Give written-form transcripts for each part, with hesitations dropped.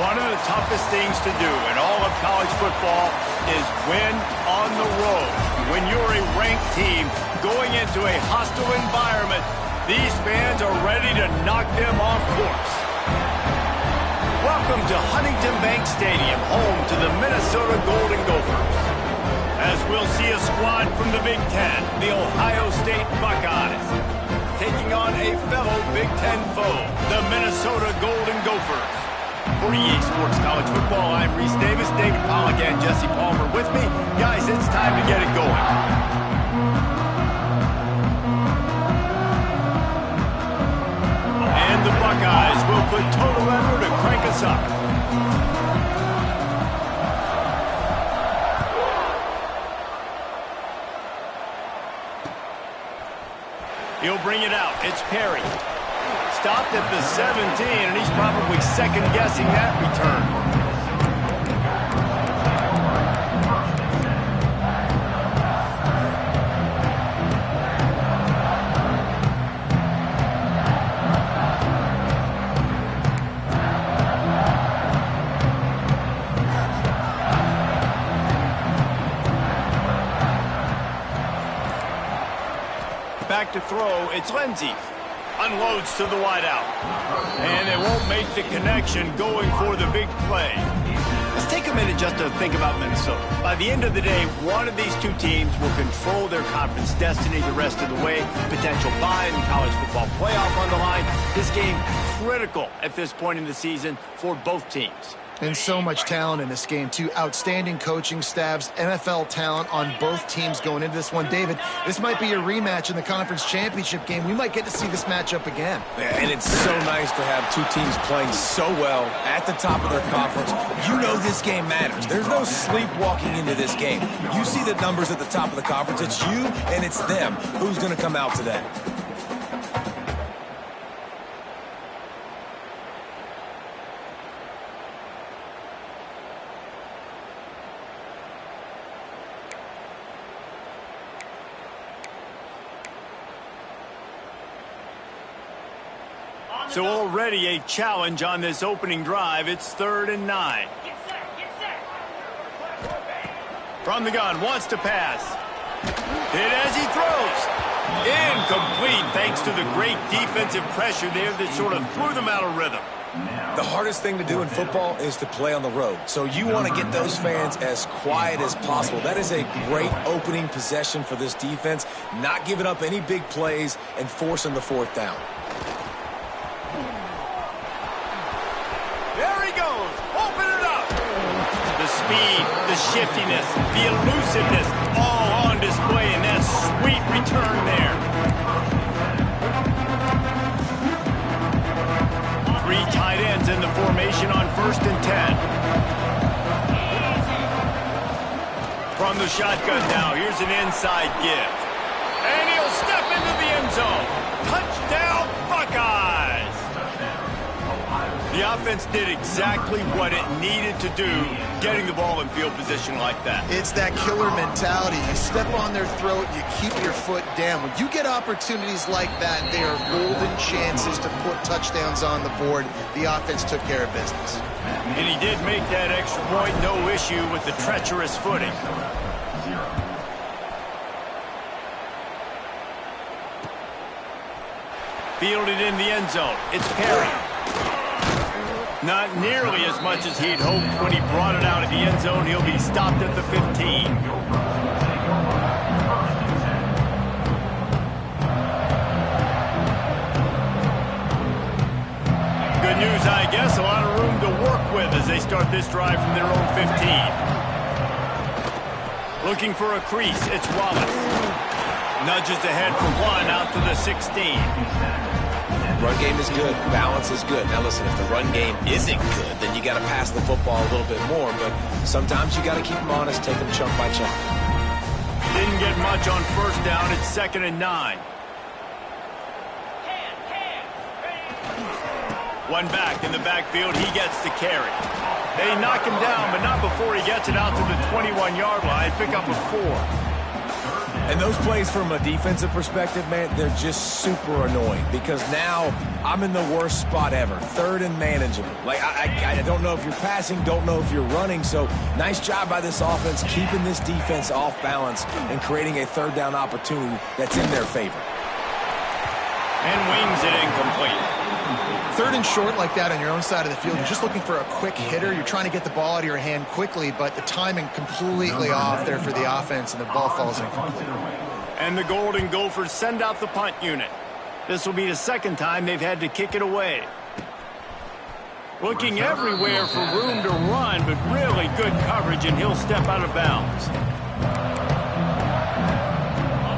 One of the toughest things to do in all of college football is win on the road. When you're a ranked team going into a hostile environment, these fans are ready to knock them off course. Welcome to Huntington Bank Stadium, home to the Minnesota Golden Gophers. As we'll see a squad from the Big Ten, the Ohio State Buckeyes, taking on a fellow Big Ten foe, the Minnesota Golden Gophers. For EA Sports College Football, I'm Reese Davis, David Pollack, and Jesse Palmer with me. Guys, it's time to get it going. And the Buckeyes will put total effort to crank us up. He'll bring it out. It's Perry. Stopped at the 17, and he's probably second-guessing that return. Back to throw, it's Lindsey. Unloads to the wideout. And they won't make the connection going for the big play. Let's take a minute just to think about Minnesota. By the end of the day, one of these two teams will control their conference destiny the rest of the way. Potential bye in the college football playoff on the line. This game critical at this point in the season for both teams. And so much talent in this game, too. Outstanding coaching staffs, NFL talent on both teams going into this one. David, this might be a rematch in the conference championship game. We might get to see this matchup again. Yeah, and it's so nice to have two teams playing so well at the top of their conference. You know this game matters. There's no sleepwalking into this game. You see the numbers at the top of the conference. It's you and it's them. Who's going to come out today? So already a challenge on this opening drive. It's 3rd and 9. From the gun, wants to pass. Hit as he throws. Incomplete thanks to the great defensive pressure there that sort of threw them out of rhythm. The hardest thing to do in football is to play on the road. So you want to get those fans as quiet as possible. That is a great opening possession for this defense. Not giving up any big plays and forcing the 4th down. There he goes. Open it up. The speed, the shiftiness, the elusiveness, all on display in that sweet return there. 3 tight ends in the formation on 1st and 10. From the shotgun now, here's an inside give. And he'll step into the end zone. Touchdown, Buckeyes! The offense did exactly what it needed to do, getting the ball in field position like that. It's that killer mentality. You step on their throat, you keep your foot down. When you get opportunities like that, they are golden chances to put touchdowns on the board. The offense took care of business. And he did make that extra point, no issue with the treacherous footing. Fielded in the end zone. It's Perry. Not nearly as much as he'd hoped when he brought it out of the end zone. He'll be stopped at the 15. Good news, I guess. A lot of room to work with as they start this drive from their own 15. Looking for a crease. It's Wallace. Nudges ahead for 1 out to the 16. Run game is good. Balance is good. Now listen, if the run game isn't good, then you got to pass the football a little bit more. But sometimes you got to keep them honest, take them chunk by chunk. Didn't get much on 1st down. It's 2nd and 9. One back in the backfield. He gets the carry. They knock him down, but not before he gets it out to the 21-yard line. Pick up a 4. And those plays from a defensive perspective, man, they're just super annoying because now I'm in the worst spot ever. 3rd and manageable. Like, I don't know if you're passing, don't know if you're running. So nice job by this offense keeping this defense off balance and creating a 3rd down opportunity that's in their favor. And wings it incomplete. Third and short like that on your own side of the field, you're just looking for a quick hitter. You're trying to get the ball out of your hand quickly, but the timing completely off there for the offense, and the ball falls incomplete. And the Golden Gophers send out the punt unit. This will be the second time they've had to kick it away. Looking everywhere for room to run, but really good coverage, and he'll step out of bounds.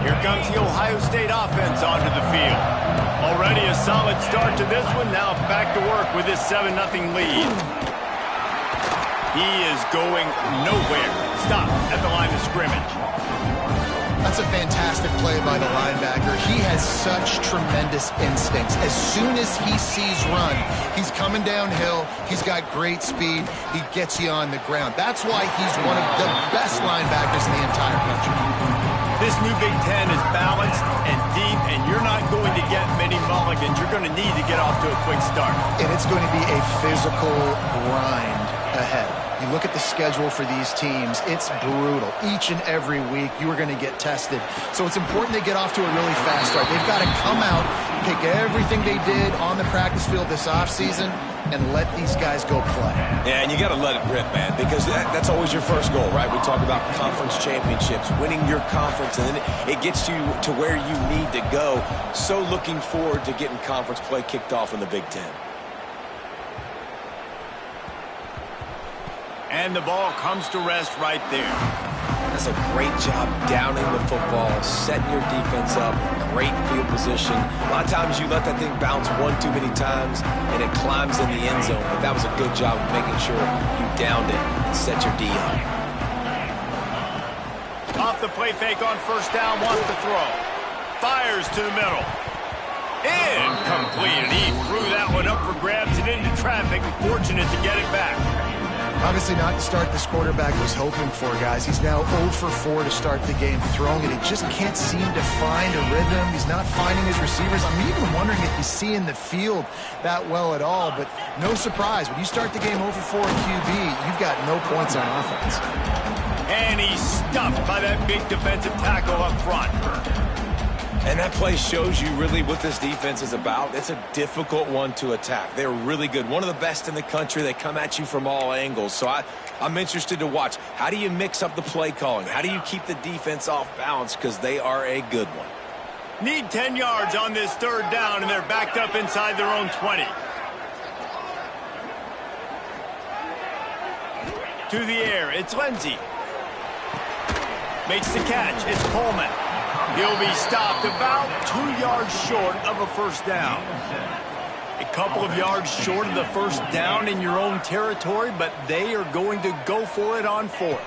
Here comes the Ohio State offense onto the field. Already a solid start to this one. Now back to work with this 7-0 lead. He is going nowhere. Stop at the line of scrimmage. That's a fantastic play by the linebacker. He has such tremendous instincts. As soon as he sees run, he's coming downhill. He's got great speed. He gets you on the ground. That's why he's one of the best linebackers in the entire country. This new Big Ten is balanced and deep, and you're not going to get many mulligans. You're going to need to get off to a quick start. And it's going to be a physical grind ahead. You look at the schedule for these teams, it's brutal. Each and every week, you are going to get tested. So it's important they get off to a really fast start. They've got to come out, pick everything they did on the practice field this offseason, and let these guys go play. Yeah, and you got to let it rip, man, because that's always your first goal, right? We talk about conference championships, winning your conference, and then it gets you to where you need to go. So looking forward to getting conference play kicked off in the Big Ten. And the ball comes to rest right there. That's a great job downing the football, setting your defense up, great field position. A lot of times you let that thing bounce one too many times and it climbs in the end zone, but that was a good job of making sure you downed it and set your D up. Off the play fake on first down, wants to throw. Fires to the middle. Incomplete, and he threw that one up for grabs and into traffic. Fortunate to get it back. Obviously not the start this quarterback was hoping for, guys. He's now 0 for 4 to start the game throwing it. He just can't seem to find a rhythm. He's not finding his receivers. I'm even wondering if he's seeing the field that well at all, but no surprise. When you start the game 0 for 4 QB, you've got no points on offense. And he's stuffed by that big defensive tackle up front. And that play shows you really what this defense is about. It's a difficult one to attack. They're really good. One of the best in the country. They come at you from all angles. So I'm interested to watch. How do you mix up the play calling? How do you keep the defense off balance? Because they are a good one. Need 10 yards on this third down, and they're backed up inside their own 20. To the air, it's Lindsey. Makes the catch, it's Coleman. He'll be stopped about 2 yards short of a first down. A couple of yards short of the first down in your own territory, but they are going to go for it on fourth.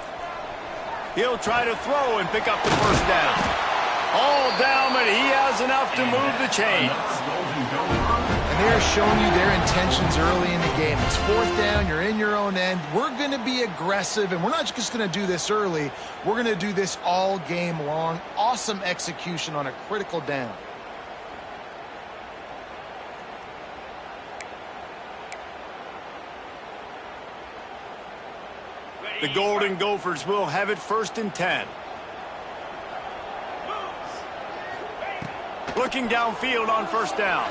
He'll try to throw and pick up the first down. All down, but he has enough to move the chains. And they're showing you their intentions early in the game. It's fourth down, you're in your own end. We're going to be aggressive, and we're not just going to do this early. We're going to do this all game long. Awesome execution on a critical down. The Golden Gophers will have it 1st and 10. Looking downfield on first down.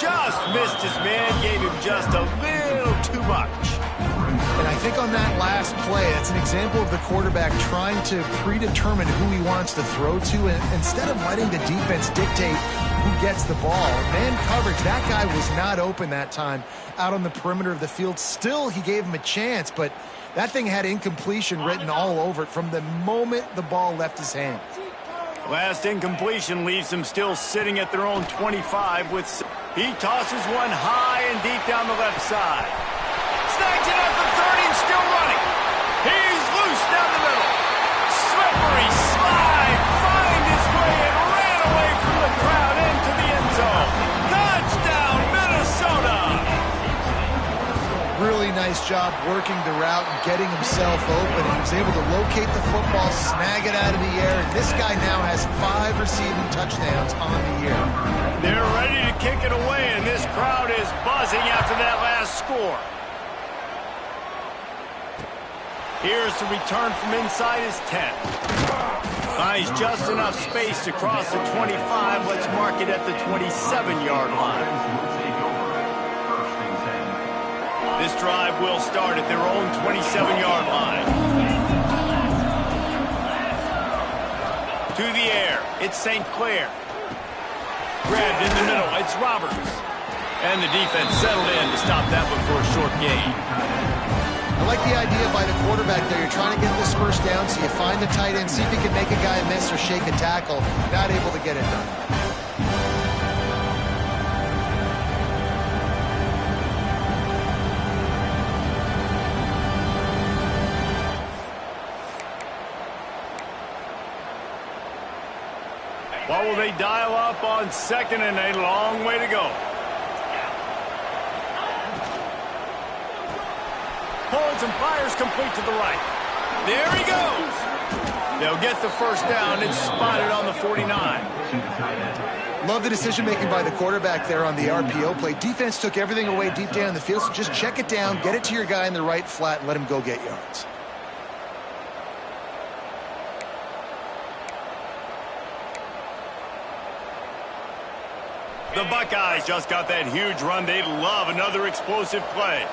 Just missed his man, gave him just a little too much. And I think on that last play, that's an example of the quarterback trying to predetermine who he wants to throw to, and instead of letting the defense dictate who gets the ball. Man coverage, that guy was not open that time out on the perimeter of the field. Still, he gave him a chance, but that thing had incompletion written all over it from the moment the ball left his hands. Last incompletion leaves them still sitting at their own 25 with... He tosses one high and deep down the left side. Snags it at the 30 and still running. He's loose down the middle. Slippery slide. Find his way and ran away from the crowd into the end zone. Touchdown, Minnesota. Really nice job working the route and getting himself open. He was able to locate the football, snag it out of the air, and this guy now has 5 receiving touchdowns on the year. They're ready to kick it away, and this crowd is buzzing after that last score. Here's the return from inside his 10. Finds just enough space to cross the 25. Let's mark it at the 27-yard line. This drive will start at their own 27-yard line. To the air, it's St. Clair. Grabbed in the middle, it's Roberts. And the defense settled in to stop that one for a short gain. I like the idea by the quarterback there. You're trying to get this first down, so you find the tight end, see if you can make a guy miss or shake a tackle. Not able to get it done. What will they dial up on second and a long way to go? Pulls and fires complete to the right. There he goes. They'll get the first down. It's spotted on the 49. Love the decision-making by the quarterback there on the RPO play. Defense took everything away deep down in the field, so just check it down, get it to your guy in the right flat, and let him go get yards. The Buckeyes just got that huge run. They'd love another explosive play.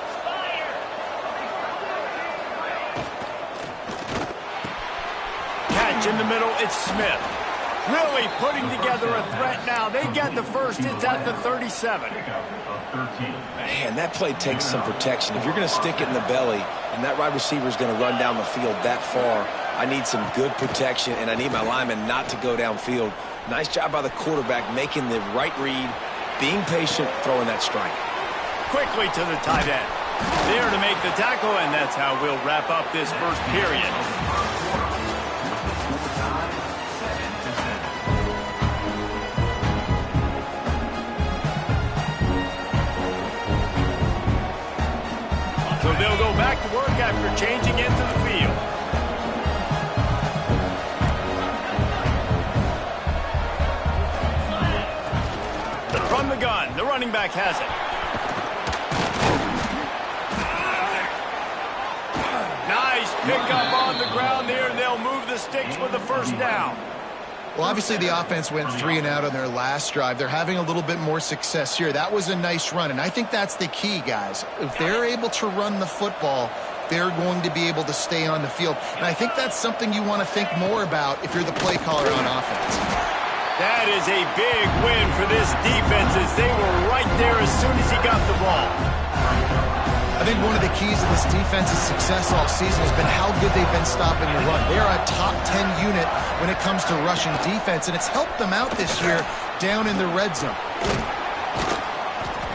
Catch in the middle, it's Smith. Really putting together a threat now. They get the first. It's at the 37. Man, that play takes some protection. If you're going to stick it in the belly and that wide receiver is going to run down the field that far, I need some good protection, and I need my lineman not to go downfield. Nice job by the quarterback making the right read, being patient, throwing that strike. Quickly to the tight end. There to make the tackle, and that's how we'll wrap up this first period. So they'll go back to work after changing into the field. From the gun, the running back has it. Nice pickup on the ground there, and they'll move the sticks with the first down. Well, obviously the offense went 3 and out on their last drive. They're having a little bit more success here. That was a nice run, and I think that's the key, guys. If they're able to run the football, they're going to be able to stay on the field. And I think that's something you want to think more about if you're the play caller on offense. That is a big win for this defense as they were right there as soon as he got the ball. I think one of the keys to this defense's success all season has been how good they've been stopping the run. They are a top 10 unit when it comes to rushing defense, and it's helped them out this year down in the red zone.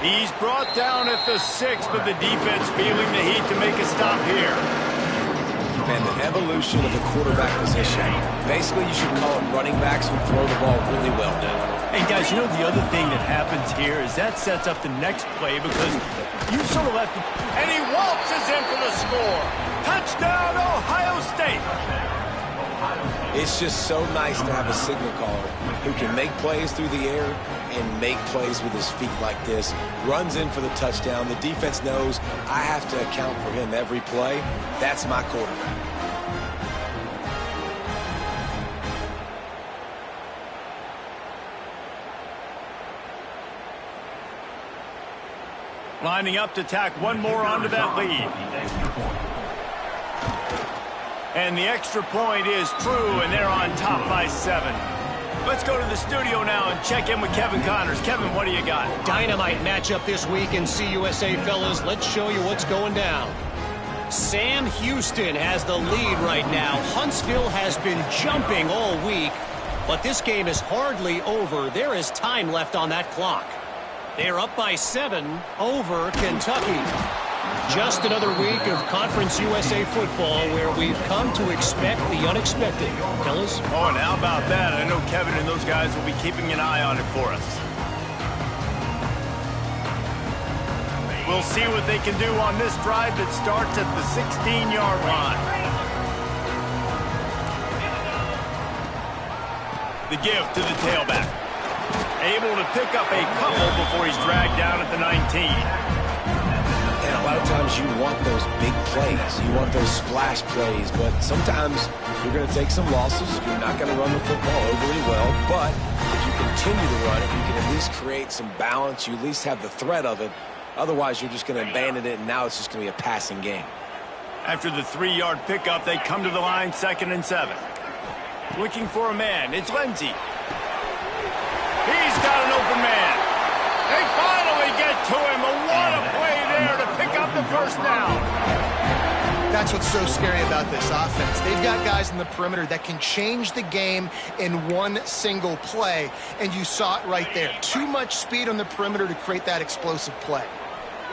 He's brought down at the 6, but the defense feeling the heat to make a stop here. Man, the evolution of the quarterback position. Basically, you should call them running backs who throw the ball really well now. And guys, you know the other thing that happens here is that sets up the next play because you sort of left the... And he waltzes in for the score. Touchdown, Ohio State. It's just so nice to have a signal caller who can make plays through the air and make plays with his feet like this. Runs in for the touchdown. The defense knows I have to account for him every play. That's my quarterback. Lining up to tack one more onto that lead. And the extra point is true, and they're on top by 7. Let's go to the studio now and check in with Kevin Connors. Kevin, what do you got? Dynamite matchup this week in CUSA, fellas. Let's show you what's going down. Sam Houston has the lead right now. Huntsville has been jumping all week, but this game is hardly over. There is time left on that clock. They're up by 7 over Kentucky. Just another week of Conference USA football where we've come to expect the unexpected. Fellas? Oh, and how about that? I know Kevin and those guys will be keeping an eye on it for us. We'll see what they can do on this drive that starts at the 16-yard line. The give to the tailback. Able to pick up a couple before he's dragged down at the 19. And a lot of times you want those big plays. You want those splash plays. But sometimes you're going to take some losses. You're not going to run the football overly well. But if you continue to run it, you can at least create some balance. You at least have the threat of it. Otherwise, you're just going to abandon it, and now it's just going to be a passing game. After the 3-yard pickup, they come to the line, 2nd and 7. Looking for a man. It's Lindsey. He's got an open man. They finally get to him. What a play there to pick up the first down. That's what's so scary about this offense. They've got guys in the perimeter that can change the game in one single play, and you saw it right there. Too much speed on the perimeter to create that explosive play.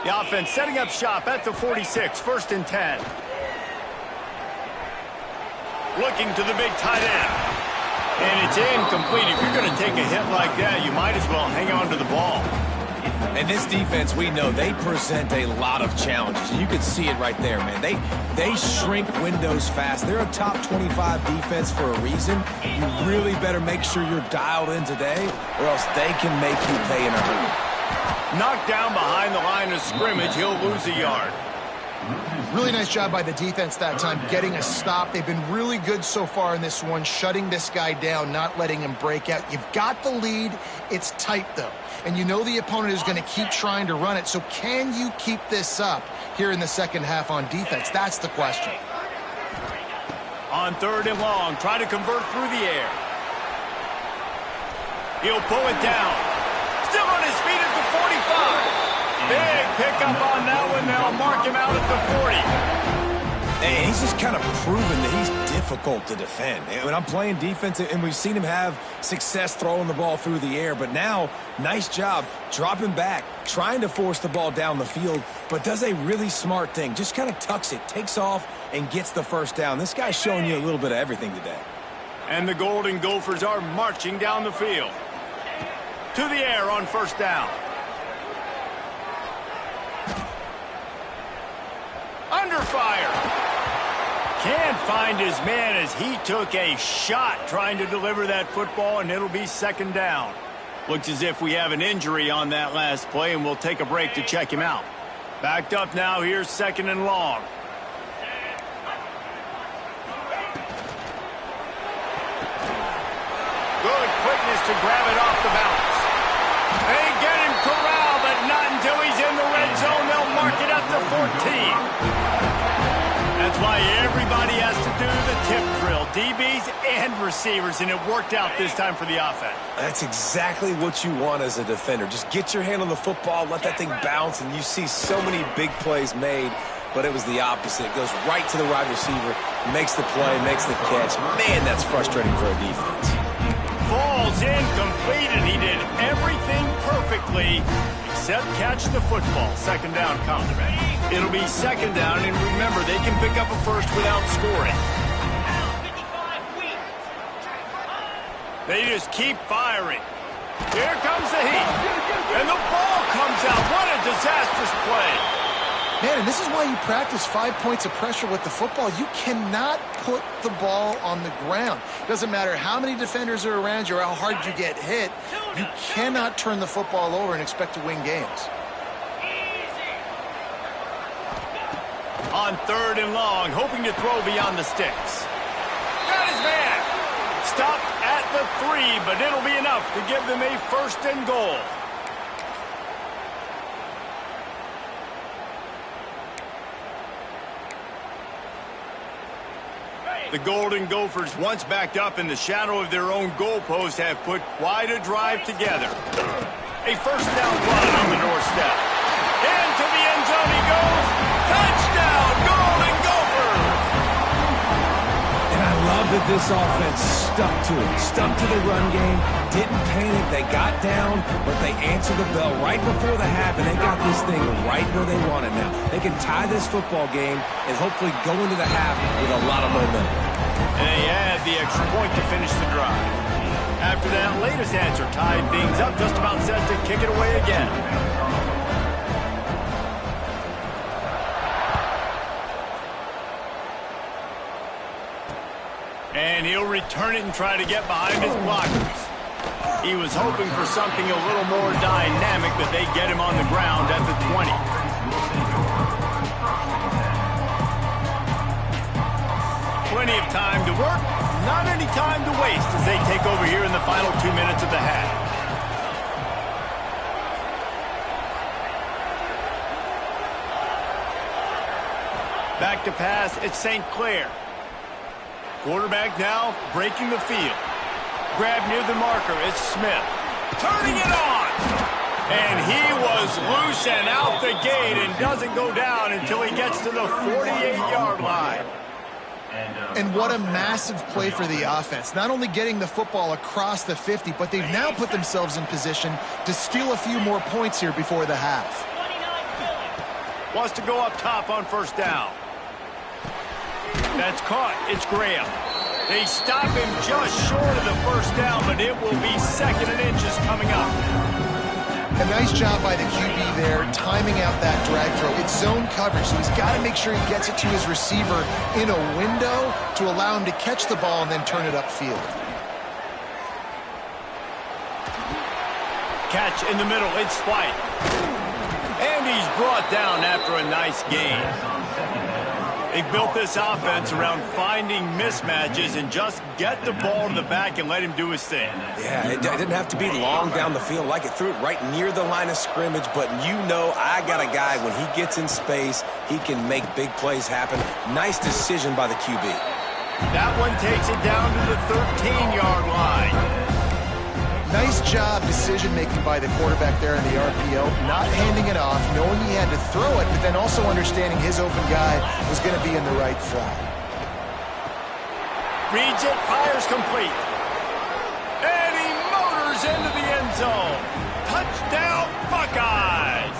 The offense setting up shop at the 46, 1st and 10. Looking to the big tight end. And it's incomplete. If you're going to take a hit like that, you might as well hang on to the ball. And this defense, we know, they present a lot of challenges. And you can see it right there, man. They shrink windows fast. They're a top 25 defense for a reason. You really better make sure you're dialed in today, or else they can make you pay in a hurry. Knocked down behind the line of scrimmage, he'll lose a yard. Really nice job by the defense that time, getting a stop. They've been really good so far in this one, shutting this guy down, not letting him break out. You've got the lead. It's tight, though. And you know the opponent is going to keep trying to run it. So can you keep this up here in the second half on defense? That's the question. On 3rd and long, try to convert through the air. He'll pull it down. Still on his feet at the 45. Big pickup on that one. They'll mark him out at the 40. And he's just kind of proven that he's difficult to defend. And when I'm playing defense, and we've seen him have success throwing the ball through the air, but now, nice job dropping back, trying to force the ball down the field, but does a really smart thing. Just kind of tucks it, takes off, and gets the first down. This guy's showing you a little bit of everything today. And the Golden Gophers are marching down the field. To the air on 1st down. Under fire. Can't find his man as he took a shot trying to deliver that football, and it'll be 2nd down. Looks as if we have an injury on that last play, and we'll take a break to check him out. Backed up now, here's 2nd and long. Good quickness to grab it off the bounce. They get him corralled, but not until he's in the red zone. They'll mark it at the 14. That's why everybody has to do the tip drill, DBs and receivers, and it worked out this time for the offense. That's exactly what you want as a defender. Just get your hand on the football, let that thing bounce, and you see so many big plays made, but it was the opposite. It goes right to the wide receiver, makes the play, makes the catch. Man, that's frustrating for a defense. Falls incomplete, and he did everything perfectly except catch the football. 2nd down comes. It'll be 2nd down, and remember, they can pick up a first without scoring. They just keep firing. Here comes the heat, and the ball comes out. What a disastrous play. Man, and this is why you practice 5 points of pressure with the football. You cannot put the ball on the ground. Doesn't matter how many defenders are around you or how hard you get hit. You cannot turn the football over and expect to win games. On 3rd and long, hoping to throw beyond the sticks. Got his man. Stopped at the 3, but it'll be enough to give them a 1st and goal. The Golden Gophers, once backed up in the shadow of their own goalpost, have put quite a drive together. A 1st down run on the doorstep. Into the end zone he goes. Touchdown, Golden Gophers! And I love that this offense stuck to it. Stuck to the run game. Didn't panic. They got down, but they answered the bell right before the half, and they got this thing right where they want it now. They can tie this football game and hopefully go into the half with a lot of momentum. And they add the extra point to finish the drive. After that latest answer tied things up, just about set to kick it away again. And he'll return it and try to get behind his blockers. He was hoping for something a little more dynamic, but they get him on the ground at the 20. Plenty of time to work, not any time to waste as they take over here in the final 2 minutes of the half. Back to pass, it's St. Clair. Quarterback now breaking the field. Grab near the marker, it's Smith. Turning it on! And he was loose and out the gate and doesn't go down until he gets to the 48-yard line. And what a massive play for the offense. Not only getting the football across the 50, but they've now put themselves in position to steal a few more points here before the half. Wants to go up top on first down. That's caught. It's Graham. They stop him just short of the first down, but it will be 2nd and inches coming up. A nice job by the QB there, timing out that drag throw. It's zone coverage, so he's got to make sure he gets it to his receiver in a window to allow him to catch the ball and then turn it upfield. Catch in the middle, it's White. And he's brought down after a nice gain. They've built this offense around finding mismatches and just get the ball to the back and let him do his thing. Yeah, it didn't have to be long down the field. Like, it threw it right near the line of scrimmage, but you know I got a guy, when he gets in space, he can make big plays happen. Nice decision by the QB. That one takes it down to the 13-yard line. Nice job decision-making by the quarterback there in the RPO, not handing it off, knowing he had to throw it, but then also understanding his open guy was going to be in the right flat. Reads it, fires complete. And he motors into the end zone. Touchdown, Buckeyes!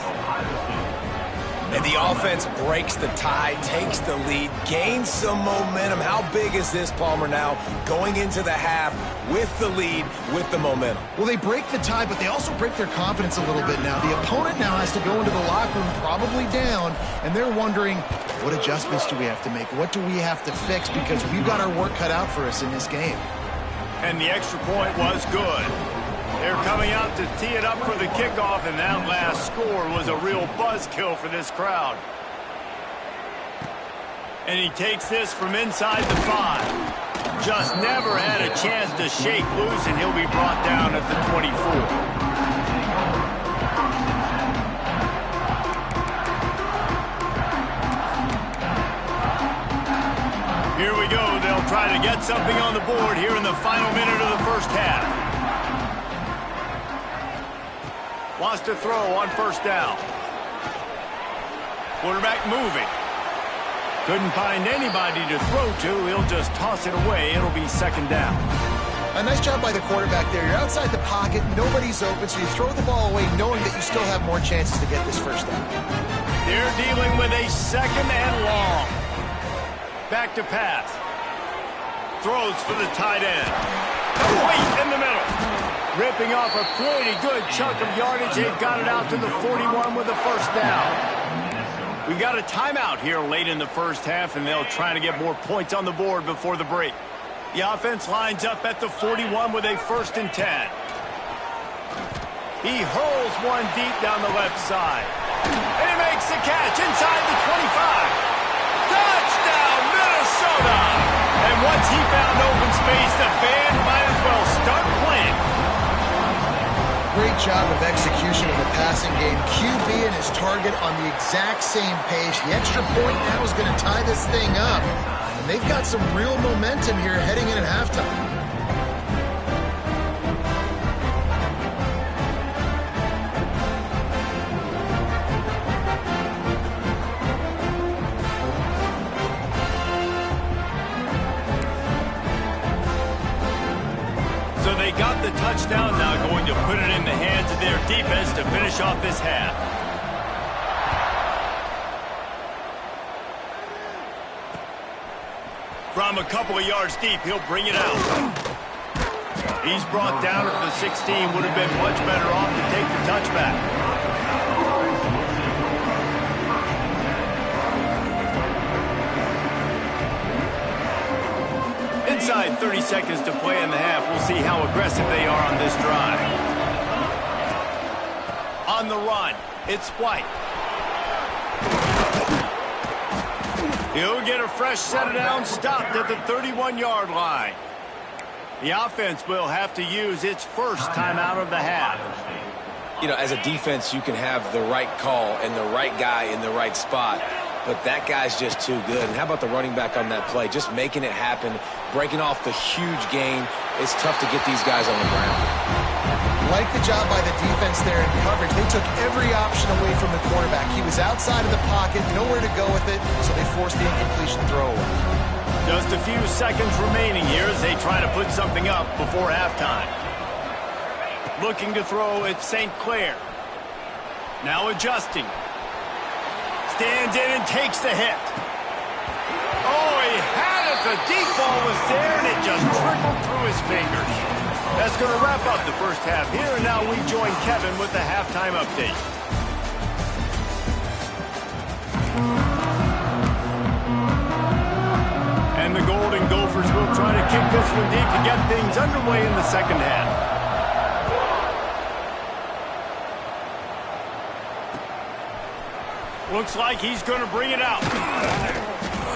And the offense breaks the tie, takes the lead, gains some momentum. How big is this, Palmer, now going into the half with the lead, with the momentum? Well, they break the tie, but they also break their confidence a little bit now. The opponent now has to go into the locker room probably down, and they're wondering, what adjustments do we have to make? What do we have to fix? Because we've got our work cut out for us in this game. And the extra point was good. They're coming out to tee it up for the kickoff, and that last score was a real buzzkill for this crowd. And he takes this from inside the 5. Just never had a chance to shake loose, and he'll be brought down at the 24. Here we go. They'll try to get something on the board here in the final minute of the first half. Wants to throw on first down. Quarterback moving. Couldn't find anybody to throw to. He'll just toss it away. It'll be 2nd down. A nice job by the quarterback there. You're outside the pocket. Nobody's open, so you throw the ball away knowing that you still have more chances to get this first down. They're dealing with a 2nd and long. Back to pass. Throws for the tight end. Wait in the middle. Ripping off a pretty good chunk of yardage. They've got it out to the 41 with the first down. We got a timeout here late in the first half, and they'll try to get more points on the board before the break. The offense lines up at the 41 with a 1st and 10. He hurls one deep down the left side. And he makes the catch inside the 25. Touchdown, Minnesota! And once he found open space, the band might as well start playing. Great job of execution in the passing game. QB and his target on the exact same page. The extra point now is going to tie this thing up. And they've got some real momentum here heading in at halftime. So they got the touchdown, now going to put it in the hands of their defense to finish off this half. From a couple of yards deep, he'll bring it out. He's brought down at the 16, would have been much better off to take the touchback. Inside 30 seconds to play in the half. We'll see how aggressive they are on this drive. On the run, it's White. He'll get a fresh set down, stopped at the 31-yard line. The offense will have to use its first timeout of the half. You know, as a defense, you can have the right call and the right guy in the right spot. but that guy's just too good. And how about the running back on that play? Just making it happen, breaking off the huge gain. It's tough to get these guys on the ground. Like the job by the defense there in coverage. They took every option away from the quarterback. He was outside of the pocket, nowhere to go with it, so they forced the incompletion throw away. Just a few seconds remaining here as they try to put something up before halftime. Looking to throw at St. Clair. Now adjusting. Stands in and takes the hit. Oh, he had it. The deep ball was there, and it just trickled through his fingers. That's going to wrap up the first half here, and now we join Kevin with the halftime update. And the Golden Gophers will try to kick this one deep to get things underway in the second half. Looks like he's going to bring it out.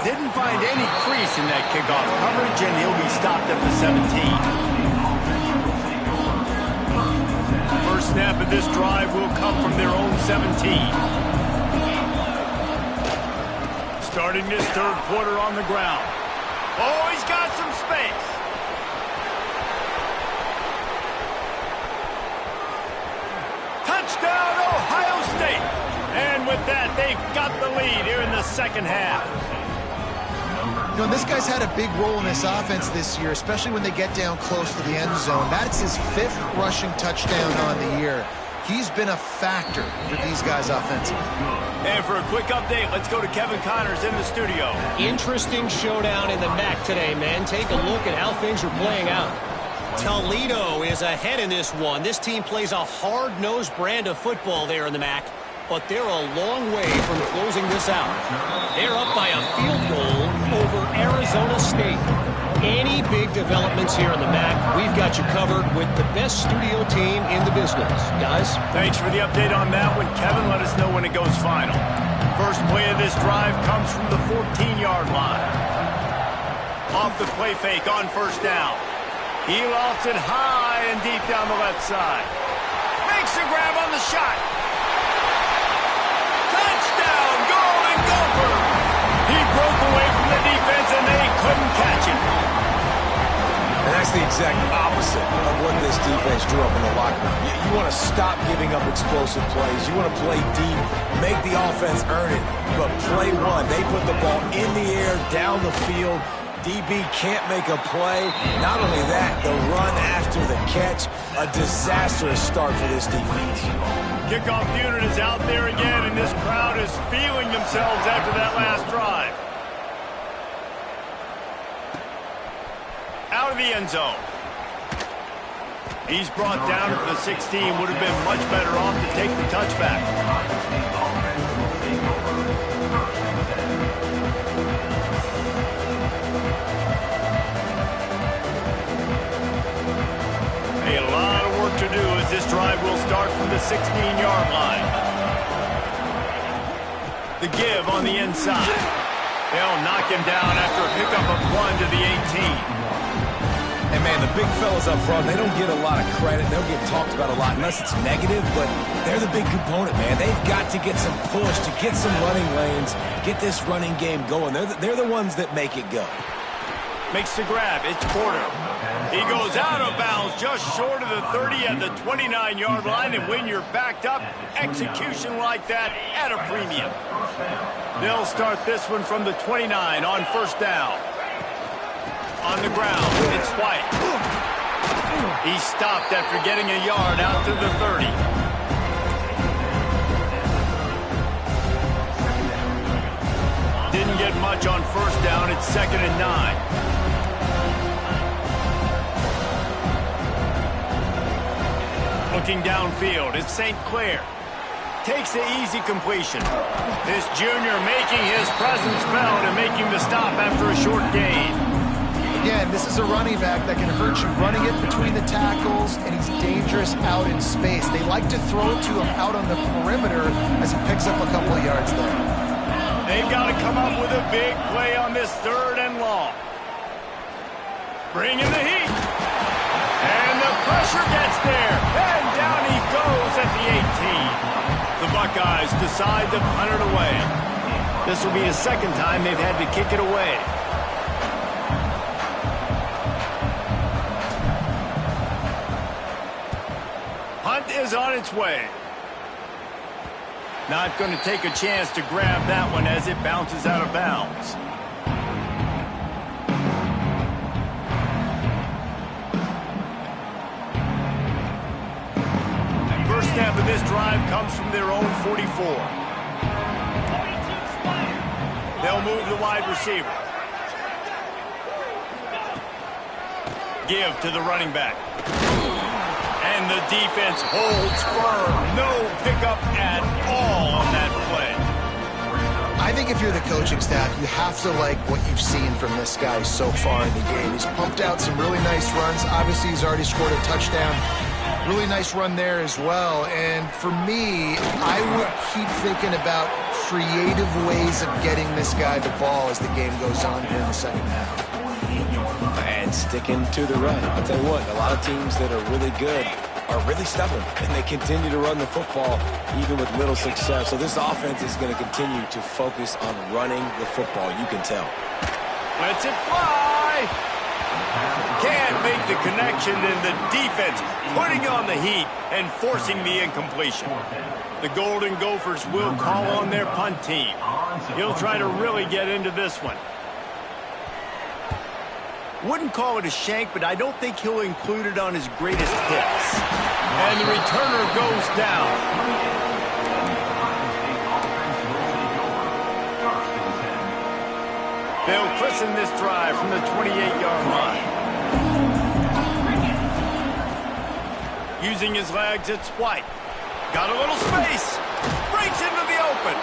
Didn't find any crease in that kickoff coverage, and he'll be stopped at the 17. First snap of this drive will come from their own 17. Starting this third quarter on the ground. Oh, he's got some space. Touchdown, Ohio State. And with that, they've got the lead here in the second half. You know, this guy's had a big role in this offense this year, especially when they get down close to the end zone. That's his 5th rushing touchdown on the year. He's been a factor for these guys offensively. And for a quick update, let's go to Kevin Connors in the studio. Interesting showdown in the MAC today, man. Take a look at how things are playing out. Toledo is ahead in this one. This team plays a hard-nosed brand of football there in the MAC, but they're a long way from closing this out. They're up by a field goal over Arizona State. Any big developments here in the MAC, we've got you covered with the best studio team in the business. Guys? Thanks for the update on that one. Kevin, let us know when it goes final. First play of this drive comes from the 14-yard line. Off the play fake on first down. He lofts it high and deep down the left side. Makes the grab on the shot. Touchdown, Golden Gopher! He broke away from the defense and they couldn't catch him. And that's the exact opposite of what this defense drew up in the locker room. You want to stop giving up explosive plays. You want to play deep, make the offense earn it. But play one, they put the ball in the air, down the field. DB can't make a play. Not only that, the run after the catch, a disastrous start for this defense. Kickoff unit is out there again, and this crowd is feeling themselves after that last drive. Out of the end zone. He's brought down at the 16. Would have been much better off to take the touchback. A lot of work to do as this drive will start from the 16-yard line. The give on the inside. They'll knock him down after a pickup of 1 to the 18. And, man, the big fellas up front, they don't get a lot of credit. They don't get talked about a lot unless it's negative, but they're the big component, man. They've got to get some push, to get some running lanes, get this running game going. They're the ones that make it go. Makes the grab. It's Porter. He goes out of bounds just short of the 30 at the 29-yard line, and when you're backed up, execution like that at a premium. They'll start this one from the 29 on first down. On the ground, it's White. He stopped after getting a yard out to the 30. Didn't get much on first down. It's 2nd and 9. Looking downfield, it's St. Clair. Takes the easy completion. This junior making his presence felt and making the stop after a short gain. Again, this is a running back that can hurt you running it between the tackles, and he's dangerous out in space. They like to throw it to him out on the perimeter as he picks up a couple of yards there. They've got to come up with a big play on this 3rd and long. Bring in the heat. And the pressure gets there. And down he goes at the 18. The Buckeyes decide to punt it away. This will be the second time they've had to kick it away. Punt is on its way. Not going to take a chance to grab that one as it bounces out of bounds. First snap of this drive comes from their own 44. They'll move the wide receiver. Give to the running back. And the defense holds firm. No pickup at all on that play. I think if you're the coaching staff, you have to like what you've seen from this guy so far in the game. He's pumped out some really nice runs. Obviously, he's already scored a touchdown. Really nice run there as well. And for me, I would keep thinking about creative ways of getting this guy the ball as the game goes on here in the second half. And sticking to the run. I'll tell you what, a lot of teams that are really good are really stubborn, and they continue to run the football even with little success. So this offense is going to continue to focus on running the football, you can tell. Lets it fly! Can't make the connection, and the defense putting on the heat and forcing the incompletion. The Golden Gophers will call on their punt team. He'll try to really get into this one. Wouldn't call it a shank, but I don't think he'll include it on his greatest hits. And the returner goes down. They'll christen this drive from the 28-yard line. Using his legs, it's White. Got a little space. Breaks into the open.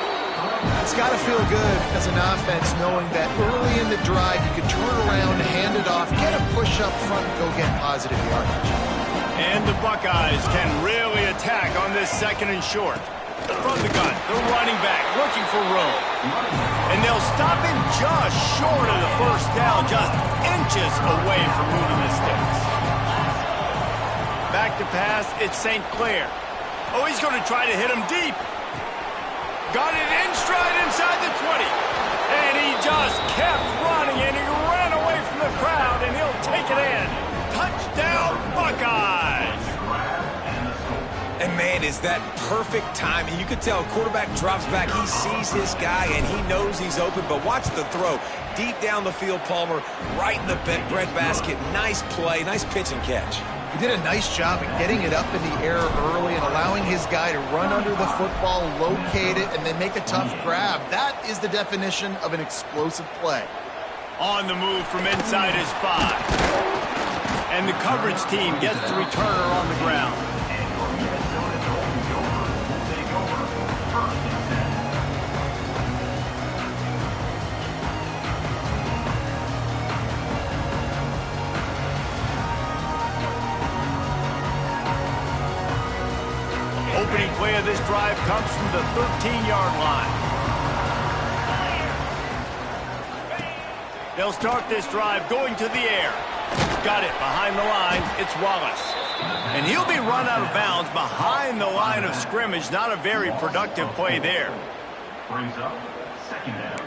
It's got to feel good as an offense knowing that early in the drive you can turn around, hand it off, get a push up front, and go get positive yardage. And the Buckeyes can really attack on this second and short. From the gun, the running back looking for room. And they'll stop him just short of the first down, just inches away from moving the sticks. Back to pass, it's St. Clair. Oh, he's going to try to hit him deep. Got it in stride inside the 20. And he just kept running, and he ran away from the crowd, and he'll take it in. Touchdown, Buckeyes! And, man, is that perfect timing. You can tell quarterback drops back. He sees his guy, and he knows he's open. But watch the throw. Deep down the field, Palmer, right in the breadbasket. Nice play, nice pitch and catch. He did a nice job at getting it up in the air early and allowing his guy to run under the football, locate it, and then make a tough grab. That is the definition of an explosive play. On the move from inside his 5. And the coverage team gets the returner on the ground. Opening play of this drive comes from the 13-yard line. They'll start this drive going to the air. Got it behind the line. It's Wallace. And he'll be run out of bounds behind the line of scrimmage. Not a very productive play there. Brings up second down.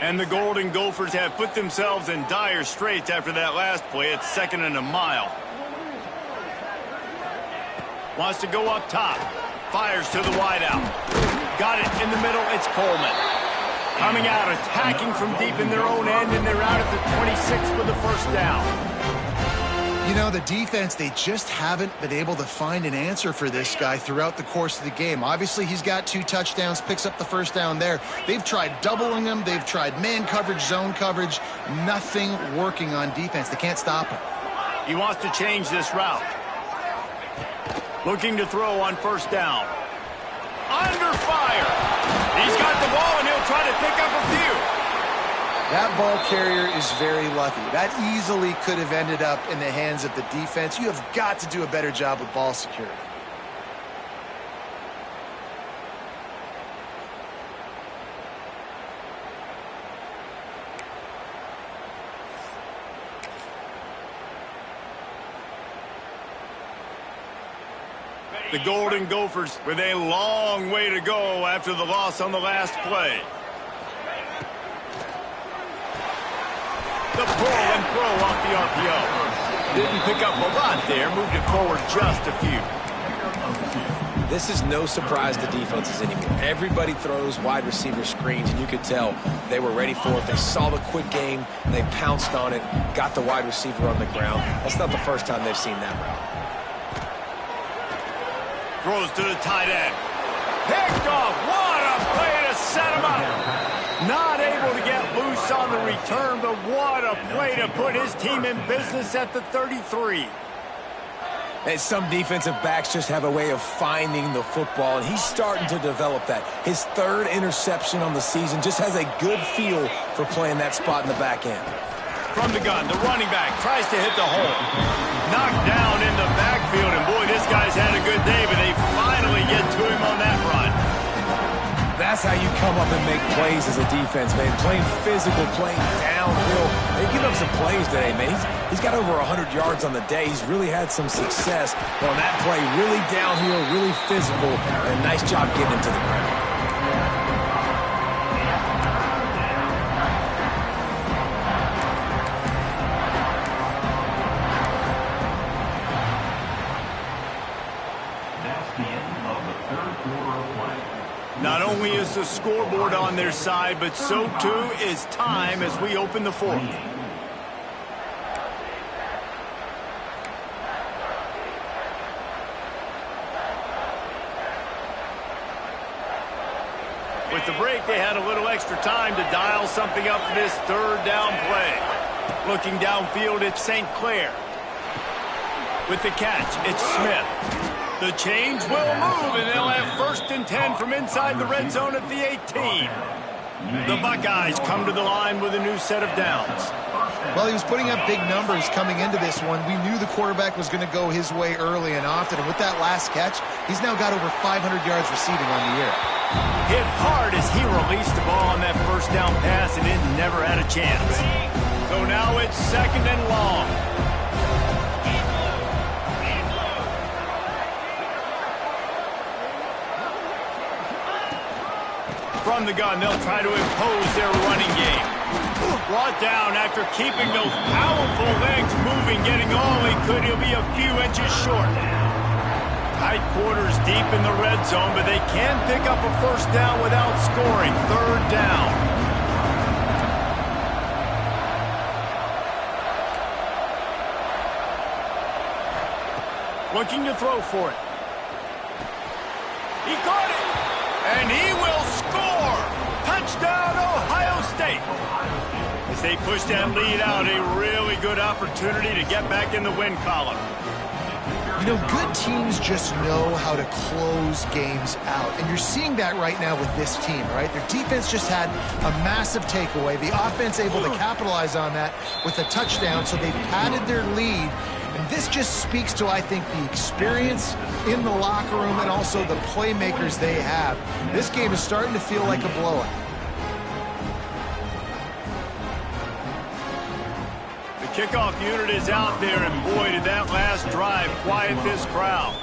And the Golden Gophers have put themselves in dire straits after that last play. It's 2nd and a mile. Wants to go up top. Fires to the wideout. Got it in the middle. It's Coleman. Coming out, attacking from deep in their own end, and they're out at the 26 for the first down. You know, the defense, they just haven't been able to find an answer for this guy throughout the course of the game. Obviously, he's got 2 touchdowns, picks up the first down there. They've tried doubling him. They've tried man coverage, zone coverage. Nothing working on defense. They can't stop him. He wants to change this route. Looking to throw on first down. Under fire. He's got the ball, and he'll try to pick up a few. That ball carrier is very lucky. That easily could have ended up in the hands of the defense. You have got to do a better job with ball security. The Golden Gophers with a long way to go after the loss on the last play. The pull and throw off the RPO. Didn't pick up a lot there, moved it forward just a few. This is no surprise to defenses anymore. Everybody throws wide receiver screens, and you could tell they were ready for it. They saw the quick game, they pounced on it, got the wide receiver on the ground. That's not the first time they've seen that route. Throws to the tight end. Picked off. What a play to set him up. Not able to get loose on the return, but what a play to put his team in business at the 33. And some defensive backs just have a way of finding the football, and he's starting to develop that. His third interception on the season, just has a good feel for playing that spot in the back end. From the gun, the running back tries to hit the hole. Knocked down in the backfield, and boy, this guy's had a good day, but they finally get to him on that run. That's how you come up and make plays as a defense, man. Playing physical, playing downhill. They give up some plays today, man. He's got over 100 yards on the day. He's really had some success. But on that play, really downhill, really physical, and a nice job getting him to the ground. Not only is the scoreboard on their side, but so too is time as we open the fourth. With the break, they had a little extra time to dial something up for this third down play. Looking downfield, it's St. Clair. With the catch, it's Smith. The change will move, and they'll have 1st and 10 from inside the red zone at the 18. The Buckeyes come to the line with a new set of downs. Well, he was putting up big numbers coming into this one. We knew the quarterback was going to go his way early and often, and with that last catch, he's now got over 500 yards receiving on the year. Hit hard as he released the ball on that first down pass, and it never had a chance. So now it's 2nd and long. From the gun, they'll try to impose their running game. Brought down after keeping those powerful legs moving, getting all he could. He'll be a few inches short. Tight quarters deep in the red zone, but they can pick up a 1st down without scoring. 3rd down. Looking to throw for it. He caught it. And he will score! Touchdown, Ohio State! As they push that lead out, a really good opportunity to get back in the win column. You know, good teams just know how to close games out. And you're seeing that right now with this team, right? Their defense just had a massive takeaway. The offense able to capitalize on that with a touchdown, so they've padded their lead. And this just speaks to, I think, the experience in the locker room and also the playmakers they have. This game is starting to feel like a blowout. The kickoff unit is out there, and boy, did that last drive quiet this crowd.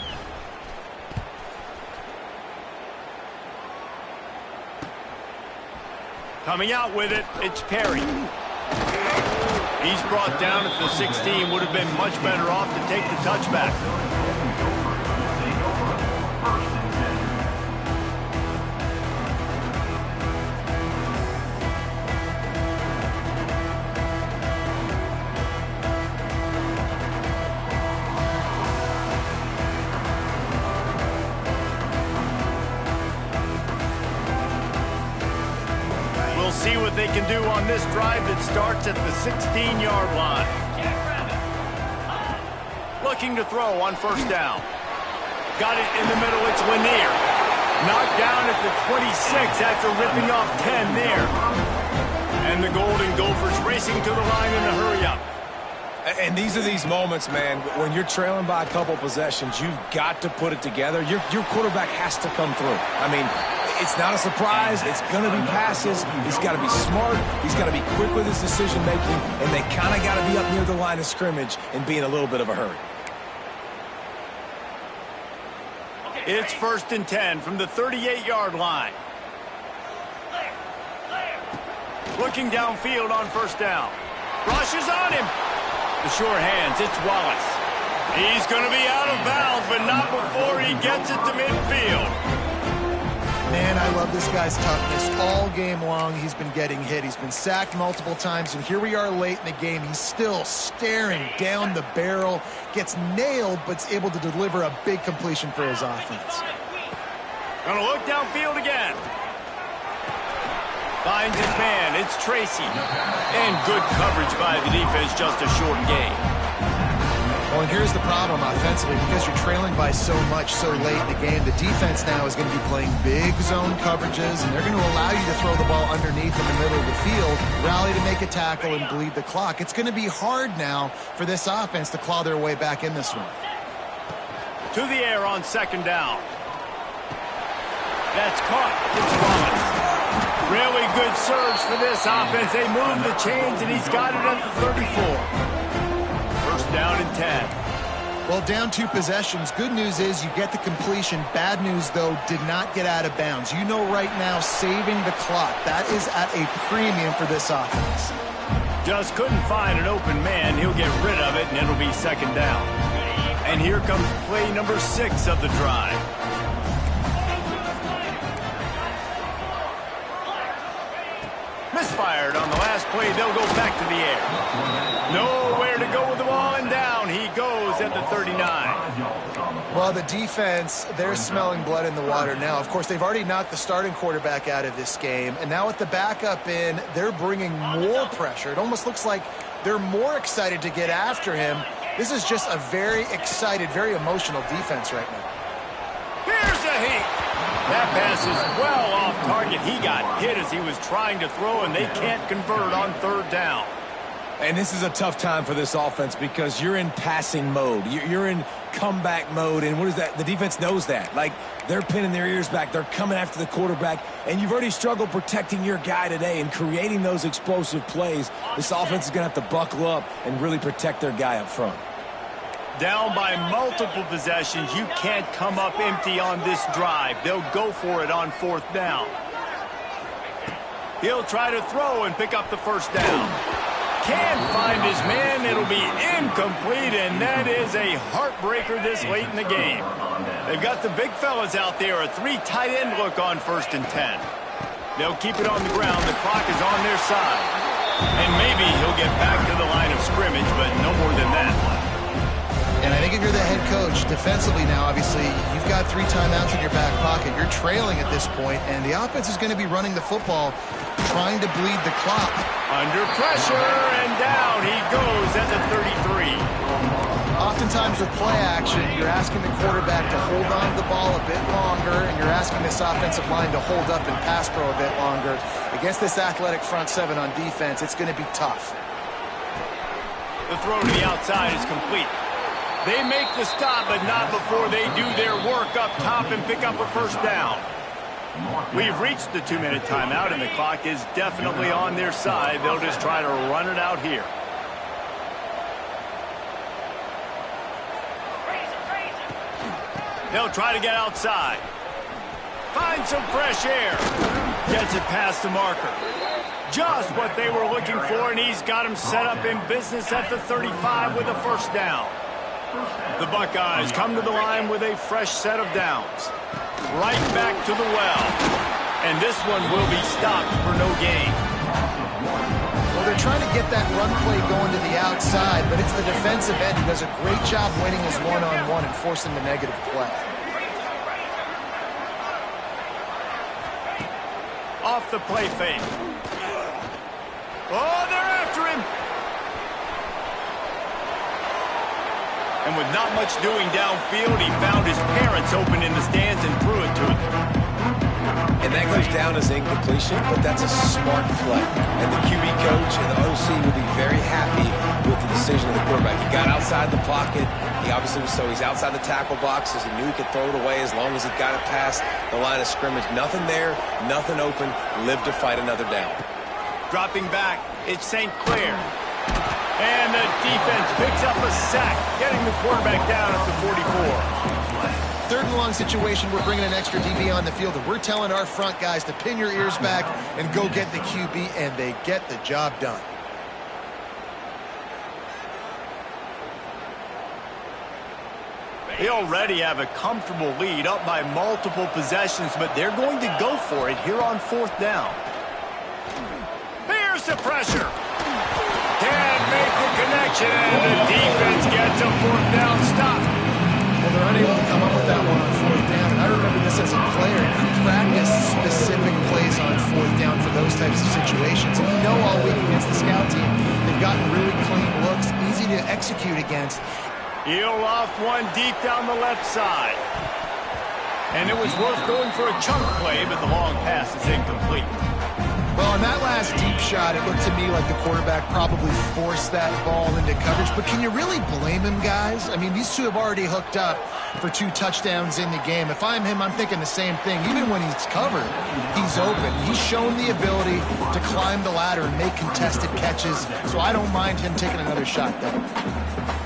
Coming out with it, it's Perry. He's brought down at the 16. Would have been much better off to take the touchback. We'll see what they can do on this drive that starts at the 16-yard line. Looking to throw on 1st down. Got it in the middle, it's Lanier. Knocked down at the 26 after ripping off 10 there. And the Golden Gophers racing to the line in a hurry-up. And these are these moments, man, when you're trailing by a couple possessions, you've got to put it together. Your quarterback has to come through. I mean, it's not a surprise. It's going to be passes. He's got to be smart. He's got to be quick with his decision-making, and they kind of got to be up near the line of scrimmage and be in a little bit of a hurry. It's 1st and 10 from the 38-yard line. Looking downfield on 1st down. Rushes on him. The sure hands, it's Wallace. He's going to be out of bounds, but not before he gets it to midfield. Man, I love this guy's toughness. All game long, he's been getting hit. He's been sacked multiple times, and here we are late in the game. He's still staring down the barrel, gets nailed, but is able to deliver a big completion for his offense. Gonna look downfield again. Finds his man. It's Tracy. And good coverage by the defense, just a short gain. Well, and here's the problem offensively. Because you're trailing by so much so late in the game, the defense now is going to be playing big zone coverages, and they're going to allow you to throw the ball underneath in the middle of the field, rally to make a tackle, and bleed the clock. It's going to be hard now for this offense to claw their way back in this one. To the air on 2nd down. That's caught. It's Wallace. Really good surge for this offense. They move the chains, and he's got it at the 34. 1st down and 10. Well, down 2 possessions. Good news is you get the completion. Bad news, though, did not get out of bounds. You know right now, saving the clock. That is at a premium for this offense. Just couldn't find an open man. He'll get rid of it, and it'll be 2nd down. And here comes play number 6 of the drive. Misfired on the last play. They'll go back to the air. Nowhere to go with the ball, and down he goes at the 39. Well, the defense, they're smelling blood in the water now. Of course, they've already knocked the starting quarterback out of this game, and now with the backup in, they're bringing more pressure. It almost looks like they're more excited to get after him. This is just a very excited, very emotional defense right now. Here's a heat. That pass is well off target. He got hit as he was trying to throw, and they can't convert on 3rd down. And this is a tough time for this offense because you're in passing mode. You're in comeback mode, and what is that? The defense knows that. Like, they're pinning their ears back. They're coming after the quarterback, and you've already struggled protecting your guy today and creating those explosive plays. This offense is going to have to buckle up and really protect their guy up front. Down by multiple possessions, you can't come up empty on this drive. They'll go for it on 4th down. He'll try to throw and pick up the 1st down. Can't find his man. It'll be incomplete, and that is a heartbreaker this late in the game. They've got the big fellas out there, a 3 tight end look on 1st and 10. They'll keep it on the ground. The clock is on their side. And maybe he'll get back to the line of scrimmage, but no more than that. And I think if you're the head coach, defensively now, obviously, you've got 3 timeouts in your back pocket. You're trailing at this point, and the offense is going to be running the football, trying to bleed the clock. Under pressure, and down he goes at the 33. Oftentimes with play action, you're asking the quarterback to hold on to the ball a bit longer, and you're asking this offensive line to hold up and pass pro a bit longer. Against this athletic front 7 on defense, it's going to be tough. The throw to the outside is complete. They make the stop, but not before they do their work up top and pick up a 1st down. We've reached the 2-minute timeout, and the clock is definitely on their side. They'll just try to run it out here. They'll try to get outside. Find some fresh air. Gets it past the marker. Just what they were looking for, and he's got him set up in business at the 35 with a 1st down. The Buckeyes come to the line with a fresh set of downs. Right back to the well. And this one will be stopped for no gain. Well, they're trying to get that run play going to the outside, but it's the defensive end who does a great job winning his one-on-one and forcing the negative play. Off the play fake. Oh, they're after him. And with not much doing downfield, he found his parents open in the stands and threw it to them. And that goes down as incompletion, but that's a smart play. And the QB coach and the OC will be very happy with the decision of the quarterback. He got outside the pocket. He obviously was he's outside the tackle boxes. He knew he could throw it away as long as he got it past the line of scrimmage. Nothing there, nothing open. Live to fight another down. Dropping back, it's St. Clair. And the defense picks up a sack, getting the quarterback down at the 44. third and long situation, we're bringing an extra DB on the field, and we're telling our front guys to pin your ears back and go get the QB, and they get the job done. They already have a comfortable lead, up by multiple possessions, but they're going to go for it here on fourth down. Here's the pressure. Can't make the connection, and the defense gets a fourth down stop. Well, they're unable to come up with that one on fourth down, and I remember this as a player. You practice specific plays on fourth down for those types of situations. And you know all week against the scout team, they've gotten really clean looks, easy to execute against. He'll loft one deep down the left side. And it was worth going for a chunk play, but the long pass is incomplete. Well, on that last deep shot, it looked to me like the quarterback probably forced that ball into coverage. But can you really blame him, guys? I mean, these two have already hooked up for 2 touchdowns in the game. If I'm him, I'm thinking the same thing. Even when he's covered, he's open. He's shown the ability to climb the ladder and make contested catches, so I don't mind him taking another shot there.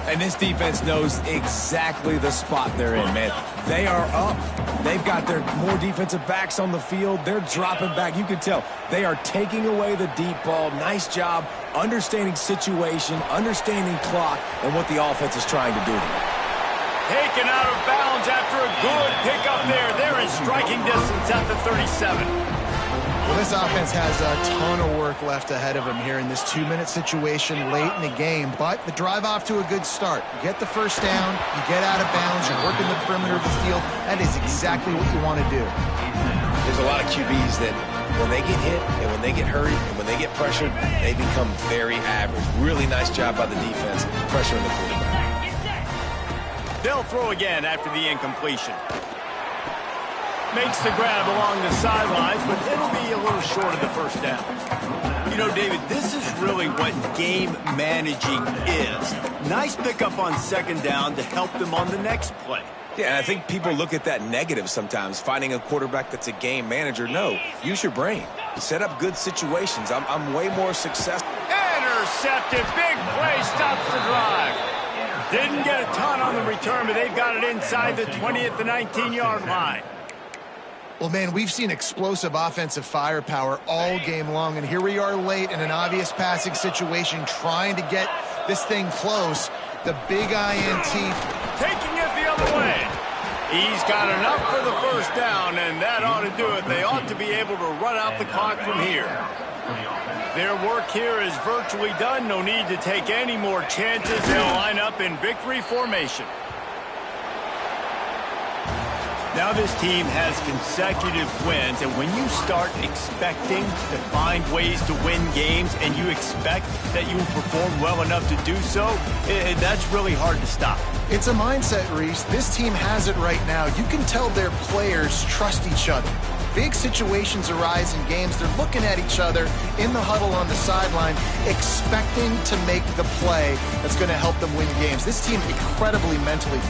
And this defense knows exactly the spot they're in, man. They are up. They've got their more defensive backs on the field. They're dropping back. You can tell they are taking away the deep ball. Nice job understanding situation, understanding clock, and what the offense is trying to do. Taken out of bounds after a good pickup there. They're in striking distance at the 37. Well, this offense has a ton of work left ahead of them here in this 2-minute situation late in the game, but the drive off to a good start. You get the first down, you get out of bounds, you're working the perimeter of the field. That is exactly what you want to do. There's a lot of QBs that when they get hit and when they get hurried and when they get pressured, they become very average. Really nice job by the defense, pressuring the quarterback. They'll throw again after the incompletion. Makes the grab along the sidelines, but it'll be a little short of the first down. You know, David, this is really what game managing is. Nice pickup on second down to help them on the next play. Yeah, and I think people look at that negative sometimes, finding a quarterback that's a game manager. No, use your brain. Set up good situations. I'm way more successful. Intercepted. Big play stops the drive. Didn't get a ton on the return, but they've got it inside the 20 at the 19-yard line. Well, man, we've seen explosive offensive firepower all game long, and here we are late in an obvious passing situation trying to get this thing close. The big INT. Taking it the other way. He's got enough for the first down, and that ought to do it. They ought to be able to run out the clock from here. Their work here is virtually done. No need to take any more chances. They'll line up in victory formation. Now this team has consecutive wins, and when you start expecting to find ways to win games and you expect that you will perform well enough to do so, that's really hard to stop. It's a mindset, Reese. This team has it right now. You can tell their players trust each other. Big situations arise in games. They're looking at each other in the huddle on the sideline, expecting to make the play that's going to help them win games. This team incredibly mentally